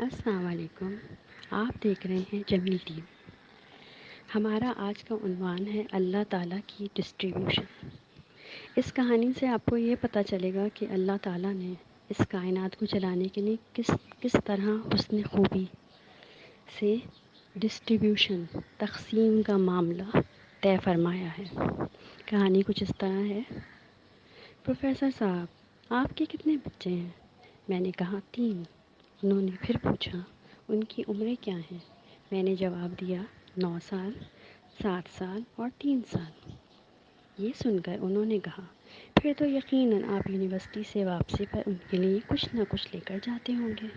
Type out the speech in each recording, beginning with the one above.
السلام علیکم۔ آپ دیکھ رہے ہیں جمیل ٹی وی۔ ہمارا آج کا عنوان ہے اللہ تعالیٰ کی ڈسٹریبیوشن۔ اس کہانی سے آپ کو یہ پتہ چلے گا کہ اللہ تعالیٰ نے اس کائنات کو چلانے کے لیے کس طرح حسن خوبی سے ڈسٹریبیوشن تقسیم کا معاملہ طے فرمایا ہے۔ کہانی کچھ اس طرح ہے۔ پروفیسر صاحب، آپ کے کتنے بچے ہیں؟ میں نے کہا 3۔ انہوں نے پھر پوچھا ان کی عمریں کیا ہیں؟ میں نے جواب دیا 9 سال، 7 سال اور 3 سال۔ یہ سن کر انہوں نے کہا پھر تو یقیناً آپ یونیورسٹی سے واپسی پر ان کے لیے کچھ نہ کچھ لے کر جاتے ہوں گے۔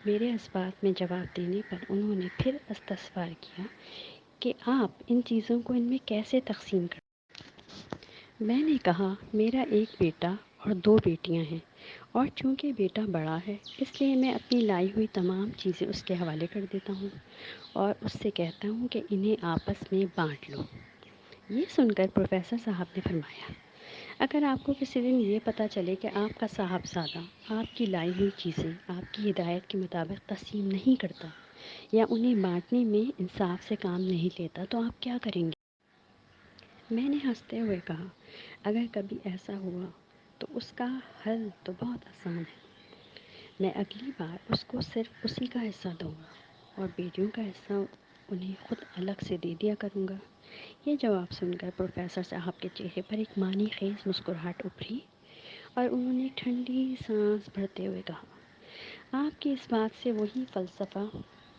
میرے اس بات میں جواب دینے پر انہوں نے پھر استفسار کیا کہ آپ ان چیزوں کو ان میں کیسے تقسیم کرتے ہیں؟ میں نے کہا میرا ایک بیٹا اور 2 بیٹیاں ہیں، اور چونکہ بیٹا بڑا ہے اس لیے میں اپنی لائی ہوئی تمام چیزیں اس کے حوالے کر دیتا ہوں اور اس سے کہتا ہوں کہ انہیں آپس میں بانٹ لو۔ یہ سن کر پروفیسر صاحب نے فرمایا اگر آپ کو کسی دن یہ پتہ چلے کہ آپ کا صاحبزادہ آپ کی لائی ہوئی چیزیں آپ کی ہدایت کے مطابق تقسیم نہیں کرتا یا انہیں بانٹنے میں انصاف سے کام نہیں لیتا تو آپ کیا کریں گے؟ میں نے ہنستے ہوئے کہا اگر کبھی ایسا ہوا تو اس کا حل تو بہت آسان ہے۔ میں اگلی بار اس کو صرف اسی کا حصہ دوں گا اور بیٹیوں کا حصہ انہیں خود الگ سے دے دیا کروں گا۔ یہ جواب سن کر پروفیسر صاحب کے چہرے پر ایک معنی خیز مسکراہٹ ابھری اور انہوں نے ٹھنڈی سانس بھرتے ہوئے کہا آپ کی اس بات سے وہی فلسفہ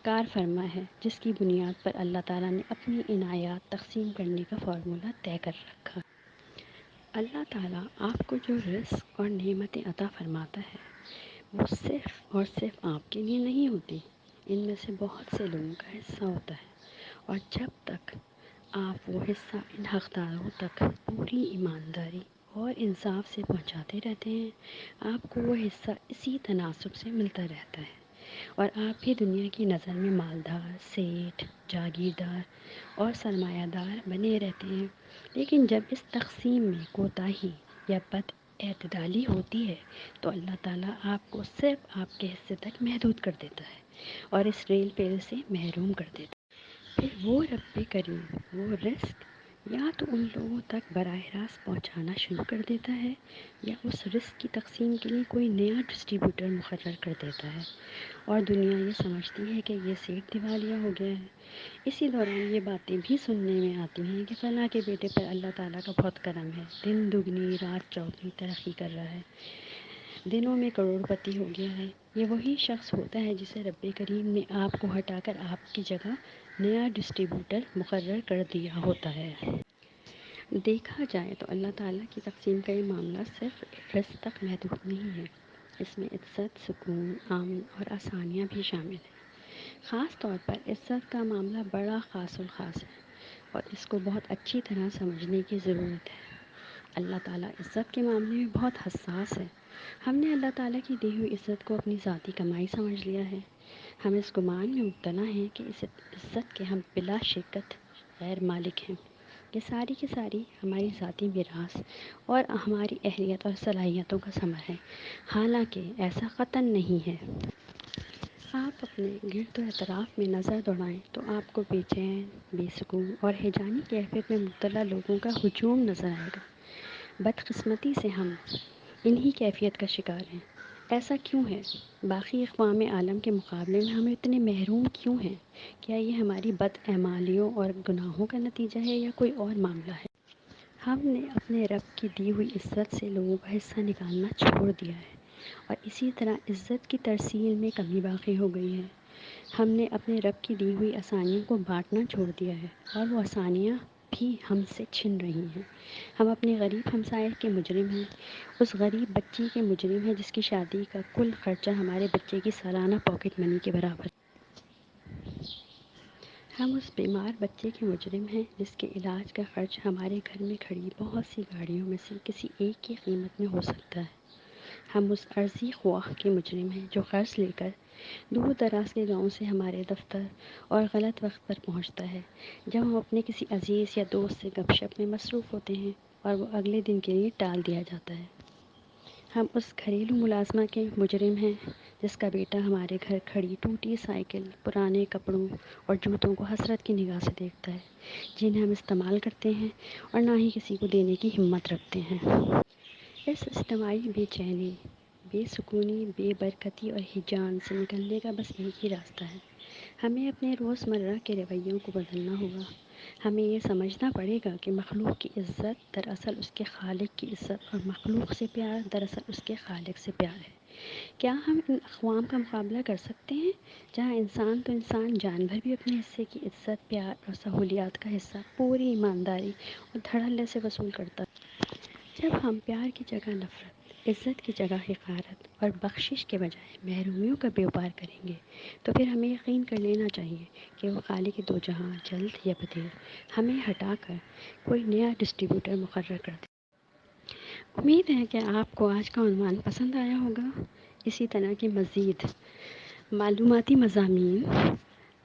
کار فرما ہے جس کی بنیاد پر اللہ تعالیٰ نے اپنی عنایات تقسیم کرنے کا فارمولہ طے کر رکھا۔ اللہ تعالیٰ آپ کو جو رزق اور نعمتیں عطا فرماتا ہے وہ صرف اور صرف آپ کے لیے نہیں ہوتی، ان میں سے بہت سے لوگوں کا حصہ ہوتا ہے، اور جب تک آپ وہ حصہ ان حقداروں تک پوری ایمانداری اور انصاف سے پہنچاتے رہتے ہیں آپ کو وہ حصہ اسی تناسب سے ملتا رہتا ہے اور آپ بھی دنیا کی نظر میں مالدار، سیٹھ، جاگیردار اور سرمایہ دار بنے رہتے ہیں۔ لیکن جب اس تقسیم میں کوتاہی یا بد اعتدالی ہوتی ہے تو اللہ تعالیٰ آپ کو صرف آپ کے حصے تک محدود کر دیتا ہے اور اس ریل پیل سے محروم کر دیتا ہے۔ پھر وہ رب کریم وہ رزق یا تو ان لوگوں تک براہ راست پہنچانا شروع کر دیتا ہے یا اس رزق کی تقسیم کے لیے کوئی نیا ڈسٹریبیوٹر مقرر کر دیتا ہے اور دنیا یہ سمجھتی ہے کہ یہ سیٹ دیوالیہ ہو گیا ہے۔ اسی دوران یہ باتیں بھی سننے میں آتی ہیں کہ فلاں کے بیٹے پر اللہ تعالیٰ کا بہت کرم ہے، دن دگنی رات چوگنی ترقی کر رہا ہے، دنوں میں کروڑ پتی ہو گیا ہے۔ یہ وہی شخص ہوتا ہے جسے رب کریم نے آپ کو ہٹا کر آپ کی جگہ نیا ڈسٹریبیوٹر مقرر کر دیا ہوتا ہے۔ دیکھا جائے تو اللہ تعالیٰ کی تقسیم کا یہ معاملہ صرف رزق تک محدود نہیں ہے، اس میں عزت، سکون، امن اور آسانیاں بھی شامل ہیں۔ خاص طور پر عزت کا معاملہ بڑا خاص الخاص ہے اور اس کو بہت اچھی طرح سمجھنے کی ضرورت ہے۔ اللہ تعالیٰ عزت کے معاملے میں بہت حساس ہے۔ ہم نے اللہ تعالیٰ کی دی ہوئی عزت کو اپنی ذاتی کمائی سمجھ لیا ہے۔ ہم اس گمان میں مبتلا ہیں کہ اس عزت کے ہم بلا شکت غیر مالک ہیں۔ یہ ساری کی ساری ہماری ذاتی میراث اور ہماری اہلیت اور صلاحیتوں کا ثمر ہے، حالانکہ ایسا قطعاً نہیں ہے۔ آپ اپنے گرد و اطراف میں نظر دوڑائیں تو آپ کو بے چین، بے سکون اور ہیجانی کیفیت میں مبتلا لوگوں کا ہجوم نظر آئے گا۔ بدقسمتی سے ہم انہی کیفیت کا شکار ہیں۔ ایسا کیوں ہے؟ باقی اقوام عالم کے مقابلے میں ہم اتنے محروم کیوں ہیں؟ کیا یہ ہماری بدعمالیوں اور گناہوں کا نتیجہ ہے یا کوئی اور معاملہ ہے؟ ہم نے اپنے رب کی دی ہوئی عزت سے لوگوں کا حصہ نکالنا چھوڑ دیا ہے اور اسی طرح عزت کی ترسیل میں کمی باقی ہو گئی ہے۔ ہم نے اپنے رب کی دی ہوئی آسانیوں کو بانٹنا چھوڑ دیا ہے اور وہ آسانیاں بھی ہم سے چھن رہی ہیں۔ ہم اپنے غریب ہمسائے کے مجرم ہیں، اس غریب بچی کے مجرم ہیں جس کی شادی کا کل خرچہ ہمارے بچے کی سالانہ پاکٹ منی کے برابر ہے۔ ہم اس بیمار بچے کے مجرم ہیں جس کے علاج کا خرچ ہمارے گھر میں کھڑی بہت سی گاڑیوں میں سے کسی ایک کی قیمت میں ہو سکتا ہے۔ ہم اس عرضی خواہ کے مجرم ہیں جو قرض لے کر دور دراز کے گاؤں سے ہمارے دفتر اور غلط وقت پر پہنچتا ہے جب ہم اپنے کسی عزیز یا دوست سے گپ شپ میں مصروف ہوتے ہیں اور وہ اگلے دن کے لیے ٹال دیا جاتا ہے۔ ہم اس گھریلو ملازمہ کے مجرم ہیں جس کا بیٹا ہمارے گھر کھڑی ٹوٹی سائیکل، پرانے کپڑوں اور جوتوں کو حسرت کی نگاہ سے دیکھتا ہے، جنہیں ہم استعمال کرتے ہیں اور نہ ہی کسی کو دینے کی ہمت رکھتے ہیں۔ اس اجتماعی بے چینی، بے سکونی، بے برکتی اور ہجان سے نکلنے کا بس ایک ہی راستہ ہے۔ ہمیں اپنے روزمرہ کے رویوں کو بدلنا ہوگا۔ ہمیں یہ سمجھنا پڑے گا کہ مخلوق کی عزت دراصل اس کے خالق کی عزت اور مخلوق سے پیار دراصل اس کے خالق سے پیار ہے۔ کیا ہم ان اقوام کا مقابلہ کر سکتے ہیں جہاں انسان تو انسان، جانور بھی اپنے حصے کی عزت، پیار اور سہولیات کا حصہ پوری ایمانداری اور دھڑلے سے وصول کرتا ہے؟ جب ہم پیار کی جگہ نفرت، عزت کی جگہ حقارت اور بخشش کے بجائے محرومیوں کا بیوپار کریں گے تو پھر ہمیں یقین کر لینا چاہیے کہ وہ خالق دو جہاں جلد یا بدیر ہمیں ہٹا کر کوئی نیا ڈسٹریبیوٹر مقرر کر دے۔ امید ہے کہ آپ کو آج کا عنوان پسند آیا ہوگا۔ اسی طرح کی مزید معلوماتی مضامین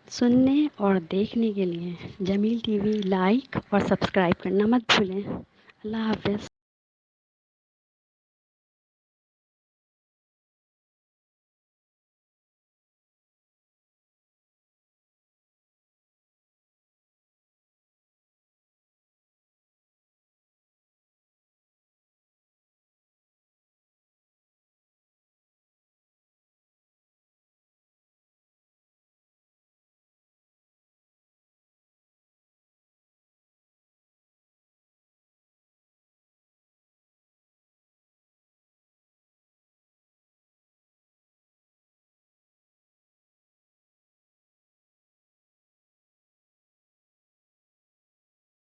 سننے اور دیکھنے کے لیے جمیل ٹی وی لائک اور سبسکرائب کرنا مت بھولیں۔ اللہ حافظ۔